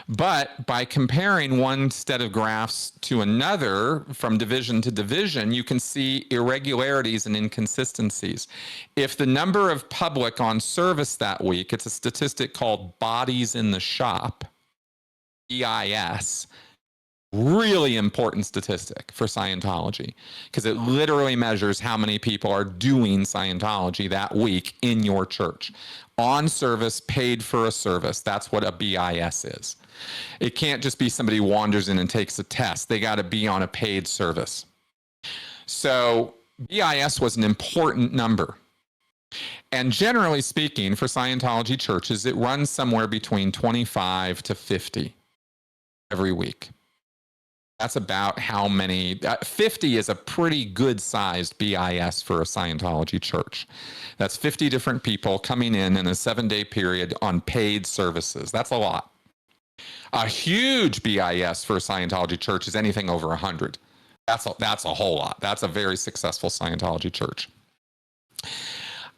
But by comparing one set of graphs to another from division to division, you can see irregularities and inconsistencies. If the number of public on service that week, it's a statistic called bodies in the shop, BIS, really important statistic for Scientology, because it literally measures how many people are doing Scientology that week in your church. On service, paid for a service. That's what a BIS is. It can't just be somebody wanders in and takes a test. They got to be on a paid service. So BIS was an important number. And generally speaking, for Scientology churches, it runs somewhere between 25 to 50 every week. That's about how many. 50 is a pretty good sized BIS for a Scientology church. That's 50 different people coming in a 7-day period on paid services. That's a lot. A huge BIS for a Scientology church is anything over 100. That's a whole lot. That's a very successful Scientology church.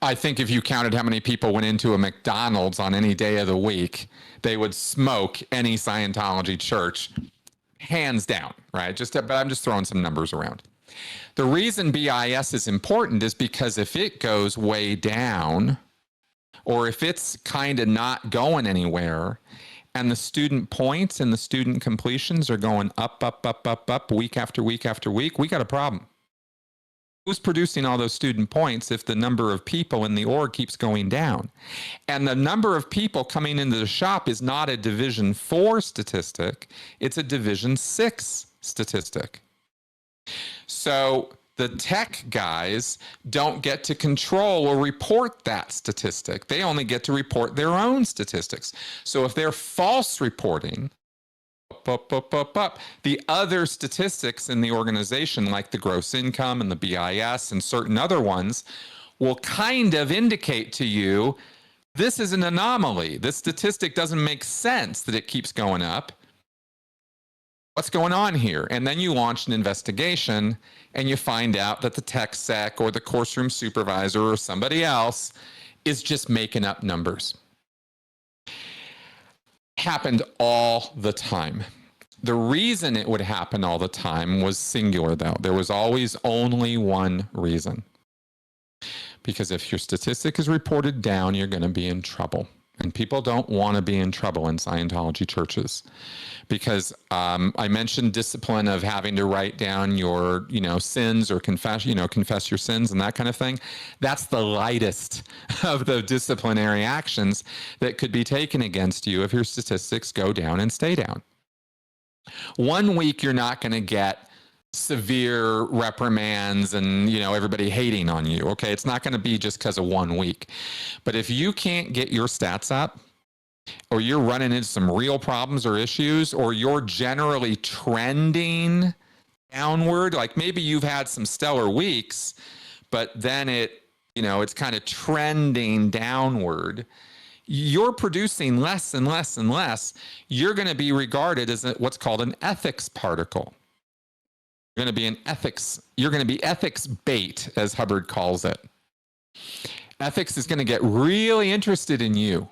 I think if you counted how many people went into a McDonald's on any day of the week, they would smoke any Scientology church, hands down, right? But I'm just throwing some numbers around. The reason BIS is important is because if it goes way down, or if it's kind of not going anywhere, and the student points and the student completions are going up, week after week after week, we got a problem. Who's producing all those student points if the number of people in the org keeps going down? And the number of people coming into the shop is not a Division 4 statistic, it's a Division 6 statistic. So the tech guys don't get to control or report that statistic. They only get to report their own statistics. So if they're false reporting, the other statistics in the organization, like the gross income and the BIS and certain other ones, will kind of indicate to you, this is an anomaly. This statistic doesn't make sense that it keeps going up. What's going on here? And then you launch an investigation and you find out that the tech sec or the course room supervisor or somebody else is just making up numbers. Happened all the time. The reason it would happen all the time was singular, though. There was always only one reason. Because if your statistic is reported down, you're going to be in trouble. And people don't want to be in trouble in Scientology churches. Because I mentioned discipline of having to write down your, sins or confess your sins and that kind of thing. That's the lightest of the disciplinary actions that could be taken against you if your statistics go down and stay down. 1 week, you're not going to get severe reprimands and, everybody hating on you. Okay. It's not going to be just because of 1 week. But if you can't get your stats up, or you're running into some real problems or issues, or you're generally trending downward, like maybe you've had some stellar weeks, but then it's kind of trending downward, you're producing less and less and less, you're going to be regarded as what's called an ethics particle. You're going to be ethics bait, as Hubbard calls it. Ethics is going to get really interested in you.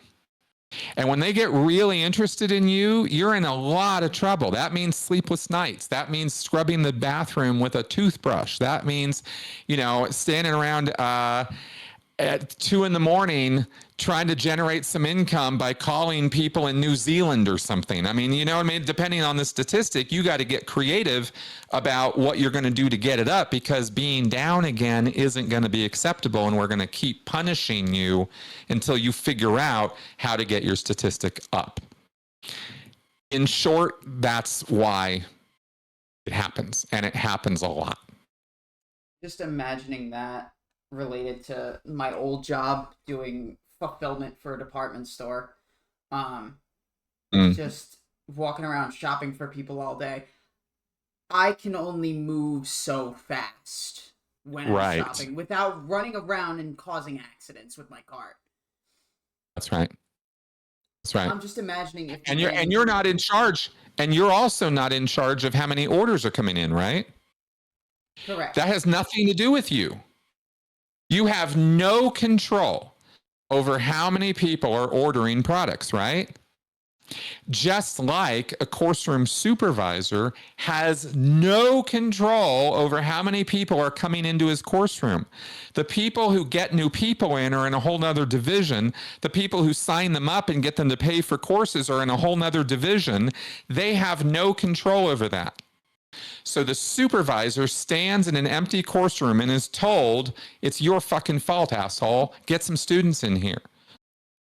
And when they get really interested in you, you're in a lot of trouble. That means sleepless nights. That means scrubbing the bathroom with a toothbrush. That means, standing around at 2 a.m. trying to generate some income by calling people in New Zealand or something. Depending on the statistic, you got to get creative about what you're going to do to get it up, because being down again isn't going to be acceptable, and we're going to keep punishing you until you figure out how to get your statistic up. In short, that's why it happens, and it happens a lot. Just imagining that related to my old job doing fulfillment for a department store. Just walking around shopping for people all day. I can only move so fast when I'm shopping without running around and causing accidents with my cart. That's right. I'm just imagining if you're not in charge, and you're also not in charge of how many orders are coming in, right? Correct. That has nothing to do with you. You have no control over how many people are ordering products, right? Just like a course room supervisor has no control over how many people are coming into his course room. The people who get new people in are in a whole nother division. The people who sign them up and get them to pay for courses are in a whole nother division. They have no control over that. So the supervisor stands in an empty course room and is told, it's your fucking fault, asshole. Get some students in here.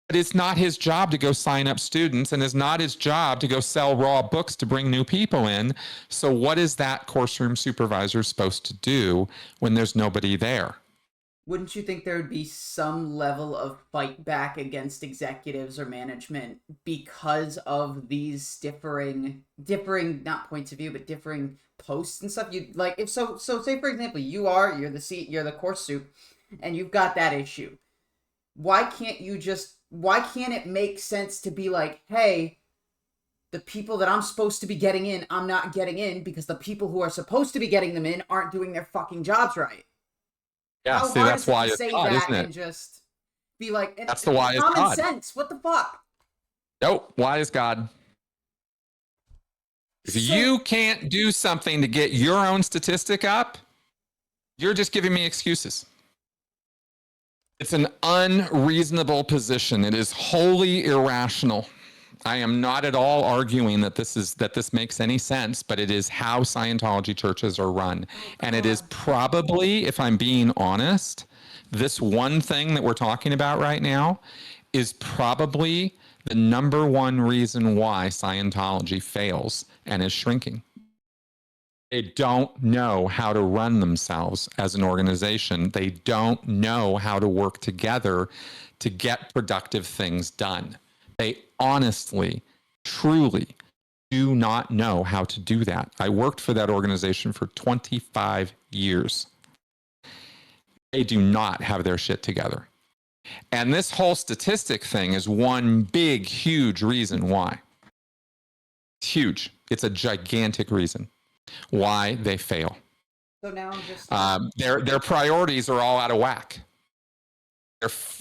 But it's not his job to go sign up students, and it's not his job to go sell raw books to bring new people in. So what is that course room supervisor supposed to do when there's nobody there? wouldn't you think there would be some level of fight back against executives or management because of these differing not points of view but differing posts and stuff? You like if so say for example you're the course soup and you've got that issue. Why can't it make sense to be like, hey, the people that I'm supposed to be getting in, I'm not getting in because the people who are supposed to be getting them in aren't doing their fucking jobs right. Yeah, How see, hard that's is it why to it's say God, that isn't and it? just be like, That's the why is common God. sense? What the fuck? Nope. Why is God? If So you can't do something to get your own statistic up, you're just giving me excuses. It's an unreasonable position. It is wholly irrational. I am not at all arguing that this makes any sense, but it is how Scientology churches are run. And it is probably, if I'm being honest, this one thing that we're talking about right now is probably the number one reason why Scientology fails and is shrinking. They don't know how to run themselves as an organization. They don't know how to work together to get productive things done. They honestly, truly do not know how to do that. I worked for that organization for 25 years. They do not have their shit together. And this whole statistic thing is one big, huge reason why. It's huge. It's a gigantic reason why they fail. so now I'm just Their priorities are all out of whack.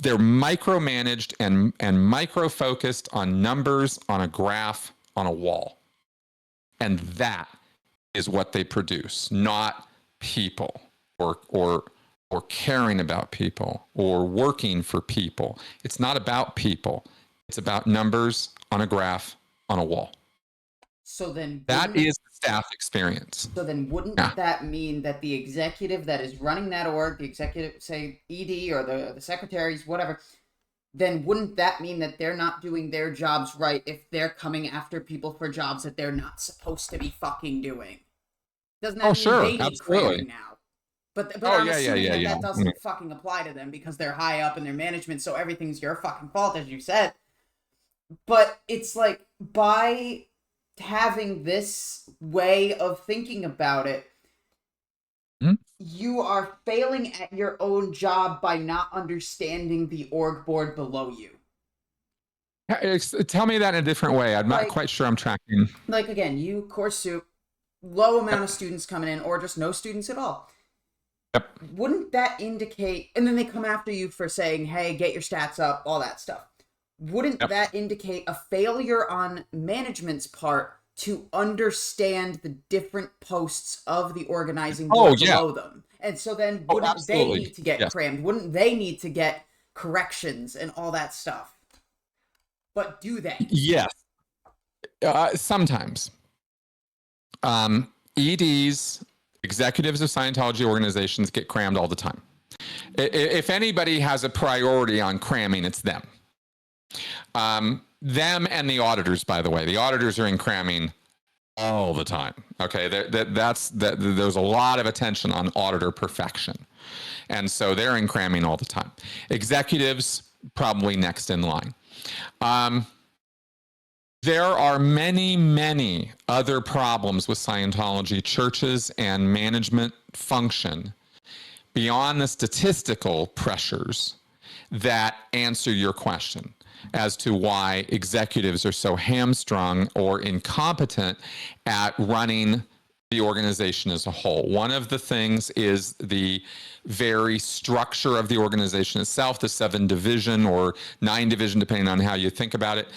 They're micromanaged and micro focused on numbers on a graph on a wall, and that is what they produce, not people or caring about people or working for people. It's not about people. It's about numbers on a graph on a wall. so then That wouldn't- is the staff experience. so then wouldn't Yeah. that mean that the executive that is running that org, the executive, say ED or the secretaries, whatever, then wouldn't that mean that they're not doing their jobs right if they're coming after people for jobs that they're not supposed to be fucking doing? Doesn't that Oh, mean sure, they need absolutely. cramming now? But Oh, I'm yeah, assuming that yeah. that doesn't fucking apply to them because they're high up in their management, so everything's your fucking fault, as you said. But it's like, by having this way of thinking about it, Mhm. you are failing at your own job by not understanding the org board below you. Tell me that in a different way. I'm not quite sure I'm tracking. Like, again, you course soup, low amount Yep. of students coming in, or just no students at all. Yep. Wouldn't that indicate, and then they come after you for saying, hey, get your stats up, all that stuff. Wouldn't Yep. that indicate a failure on management's part to understand the different posts of the organizing board below them? And so then wouldn't they absolutely. need to get Yes. crammed? Wouldn't they need to get corrections and all that stuff? But do they? Yes. Sometimes. EDs, executives of Scientology organizations, get crammed all the time. If anybody has a priority on cramming, it's them. Them and the auditors, by the way. The auditors are in cramming all the time. Okay, there's a lot of attention on auditor perfection. And so they're in cramming all the time. Executives, probably next in line. There are many, many other problems with Scientology churches and management function beyond the statistical pressures that answer your question as to why executives are so hamstrung or incompetent at running the organization as a whole. One of the things is the very structure of the organization itself, the 7-division or 9-division, depending on how you think about it.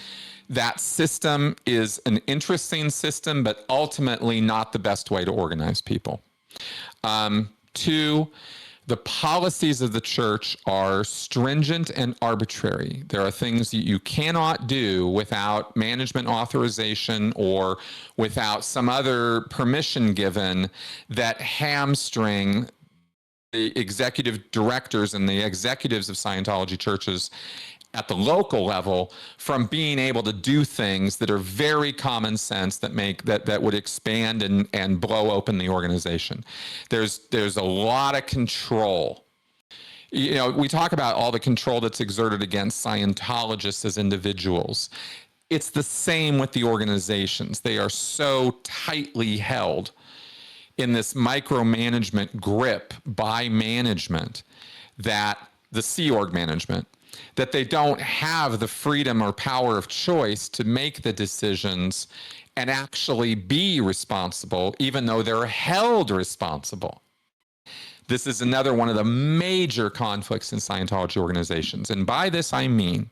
That system is an interesting system, but ultimately not the best way to organize people. Two, the policies of the church are stringent and arbitrary. There are things that you cannot do without management authorization or without some other permission given that hamstring the executive directors and the executives of Scientology churches at the local level from being able to do things that are very common sense that would expand and blow open the organization. There's a lot of control You know, we talk about all the control that's exerted against Scientologists as individuals. It's the same with the organizations. They are so tightly held in this micromanagement grip by management, that the Sea Org management, that they don't have the freedom or power of choice to make the decisions and actually be responsible, even though they're held responsible. This is another one of the major conflicts in Scientology organizations. And by this, I mean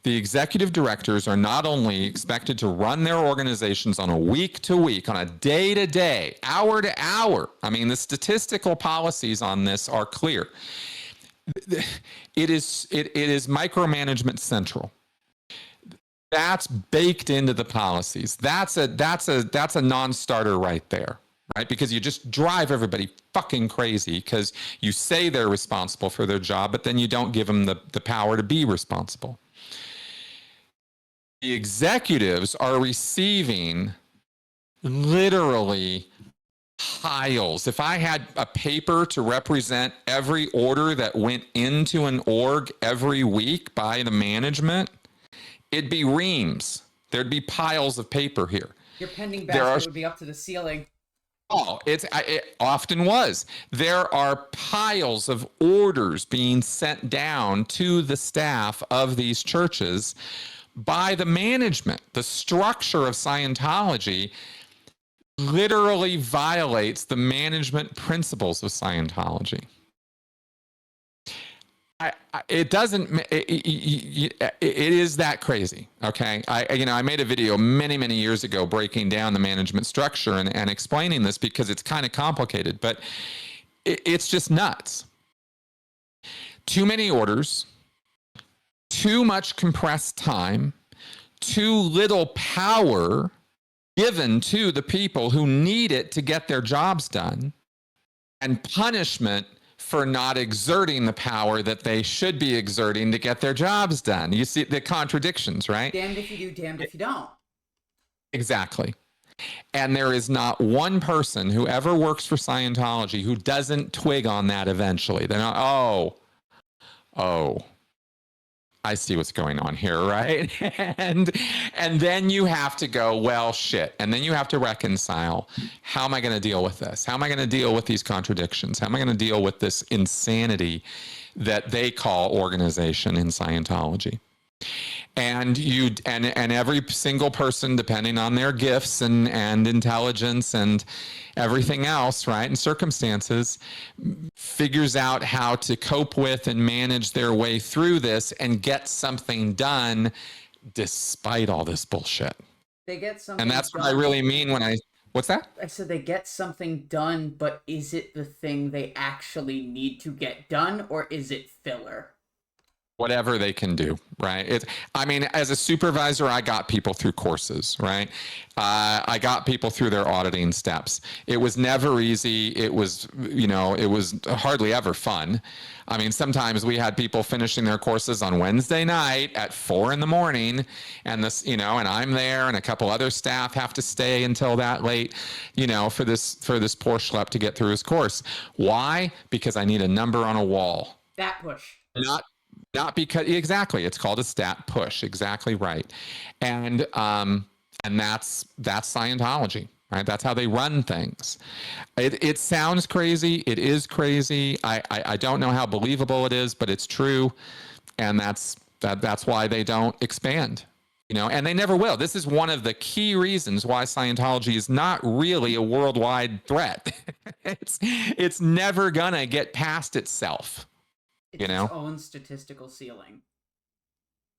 the executive directors are not only expected to run their organizations on a week to week, on a day to day, hour to hour. I mean, the statistical policies on this are clear. It is micromanagement central. That's baked into the policies. That's a non-starter right there, right? Because you just drive everybody fucking crazy because you say they're responsible for their job, but then you don't give them the power to be responsible. The executives are receiving literally piles. If I had a paper to represent every order that went into an org every week by the management, it'd be reams. There'd be piles of paper here. Your pending basket would be up to the ceiling. Oh, it often was. There are piles of orders being sent down to the staff of these churches by the management. The structure of Scientology literally violates the management principles of Scientology. It is that crazy. Okay. I made a video many years ago breaking down the management structure and explaining this because it's kind of complicated, but it's just nuts. Too many orders, too much compressed time, too little power given to the people who need it to get their jobs done, and punishment for not exerting the power that they should be exerting to get their jobs done. You see the contradictions, right? Damned if you do, damned if you don't. Exactly. And there is not one person who ever works for Scientology who doesn't twig on that eventually. They're not, oh, I see what's going on here, right? and then you have to go, well, shit. And then you have to reconcile, how am I going to deal with this? How am I going to deal with these contradictions? How am I going to deal with this insanity that they call organization in Scientology? And every single person, depending on their gifts and intelligence and everything else, right, and circumstances, figures out how to cope with and manage their way through this and get something done despite all this bullshit. They get something And that's done. what I really mean when what's that? I said they get something done, but is it the thing they actually need to get done, or is it filler? Whatever they can do, right? As a supervisor, I got people through courses, right? I got people through their auditing steps. It was never easy. It was hardly ever fun. I mean, sometimes we had people finishing their courses on Wednesday night at 4 a.m, and and I'm there, and a couple other staff have to stay until that late, for this poor schlep to get through his course. Why? Because I need a number on a wall. That push. Not because exactly, it's called a stat push. Exactly right, and that's Scientology, right? That's how they run things. It sounds crazy. It is crazy. I don't know how believable it is, but it's true, and that's why they don't expand. And they never will. This is one of the key reasons why Scientology is not really a worldwide threat. It's never gonna get past itself. It's its own statistical ceiling.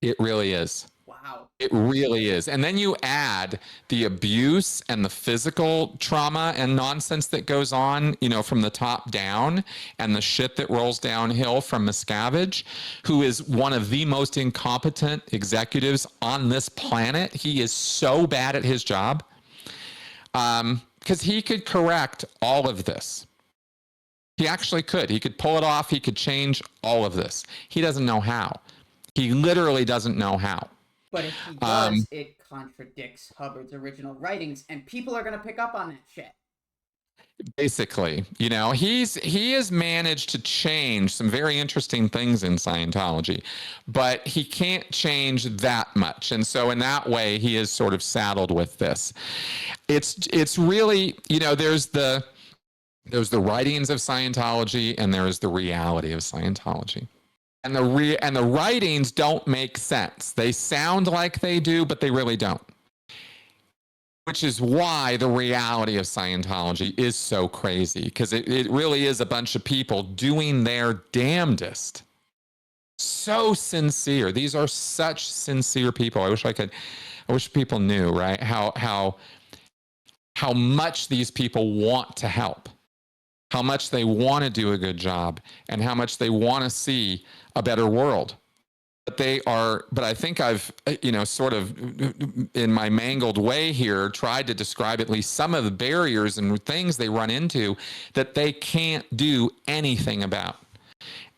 It really is. Wow. It really is. And then you add the abuse and the physical trauma and nonsense that goes on, from the top down, and the shit that rolls downhill from Miscavige, who is one of the most incompetent executives on this planet. He is so bad at his job because he could correct all of this. He actually could. He could pull it off. He could change all of this. He doesn't know how. He literally doesn't know how. But if he does, it contradicts Hubbard's original writings, and people are going to pick up on that shit. Basically, he has managed to change some very interesting things in Scientology, but he can't change that much. And so in that way, he is sort of saddled with this. It's really, there's the writings of Scientology and there's the reality of Scientology. And the writings don't make sense. They sound like they do, but they really don't. Which is why the reality of Scientology is so crazy, because it really is a bunch of people doing their damnedest. So sincere. These are such sincere people. I wish people knew, right? How much these people want to help, how much they want to do a good job, and how much they want to see a better world. But I think I've, sort of in my mangled way here, tried to describe at least some of the barriers and things they run into that they can't do anything about.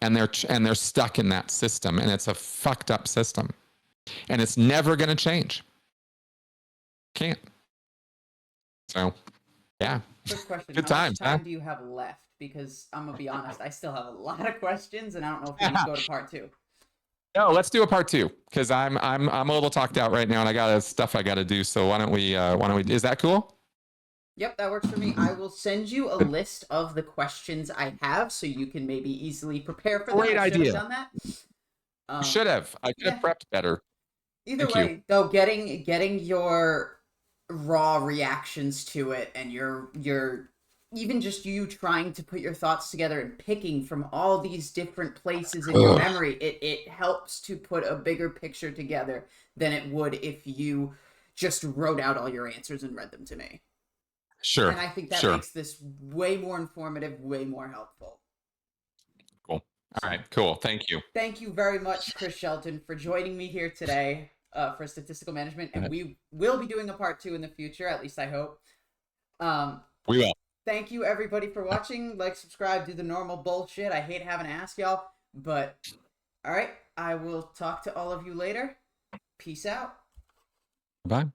And they're stuck in that system, and it's a fucked up system. And it's never going to change. Can't. So, yeah. Quick question. Good How times, much time huh? do you have left? Because I'm going to be honest, I still have a lot of questions, and I don't know if we need to go to part 2. No, let's do a part 2, because I'm a little talked out right now, and I got stuff I got to do. So why don't we? Is that cool? Yep, that works for me. I will send you a list of the questions I have, so you can maybe easily prepare for them. Great I should idea. have done that. Should have. I could have prepped better. Either Thank way, you. though, getting your raw reactions to it, and your even just you trying to put your thoughts together and picking from all these different places in your memory, it helps to put a bigger picture together than it would if you just wrote out all your answers and read them to me. Sure. And I think that Sure. makes this way more informative, way more helpful. Cool. All right. Cool. Thank you. Thank you very much, Chris Shelton, for joining me here today for Statistical Management. And we will be doing a part 2 in the future, at least I hope. We will. Thank you, everybody, for watching. Like, subscribe, do the normal bullshit. I hate having to ask y'all. But, all right, I will talk to all of you later. Peace out. Bye.